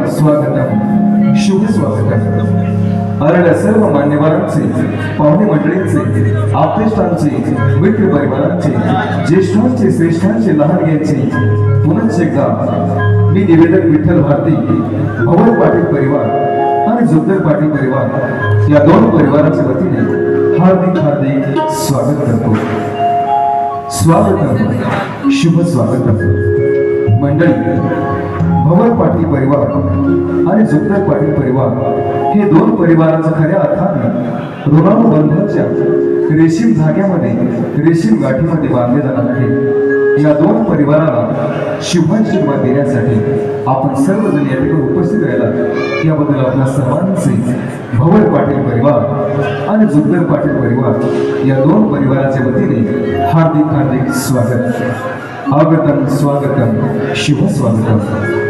स्वागतम शुभ स्वागतम। आलेल्या सर्व मान्यवरांचे, पाहुणे मंडळींचे, आप्तेष्टांचे, मित्र परिवारांचे, ज्येष्ठांचे, श्रेष्ठांचे, लहानग्यांचे पुन्हा एकदा मी निवेदक विठ्ठल भारती, भवन पाटील परिवार आणि जुगदर पाटील परिवार या दोन परिवाराच्या वतीने हार्दिक स्वागत करतो। स्वागतम शुभ स्वागतम। मंडळी, भवन पाटील परिवार आणि जुगदर पाटील परिवार हे दोन परिवारांच्या खऱ्या अर्थाने ऋणानुबंधाच्या रेशीम धाग्यामध्ये, रेशीम गाठीमध्ये बांधले जाणार आहे। या दोन परिवाराला शुभाशीर्वाद देण्यासाठी आपण सर्वजण या ठिकाणी उपस्थित राहिला, याबद्दल आपल्या सर्वांचे भवन पाटील परिवार आणि जुगदर पाटील परिवार या दोन परिवाराच्या वतीने हार्दिक स्वागत। आगतम स्वागतम शुभ स्वागतम।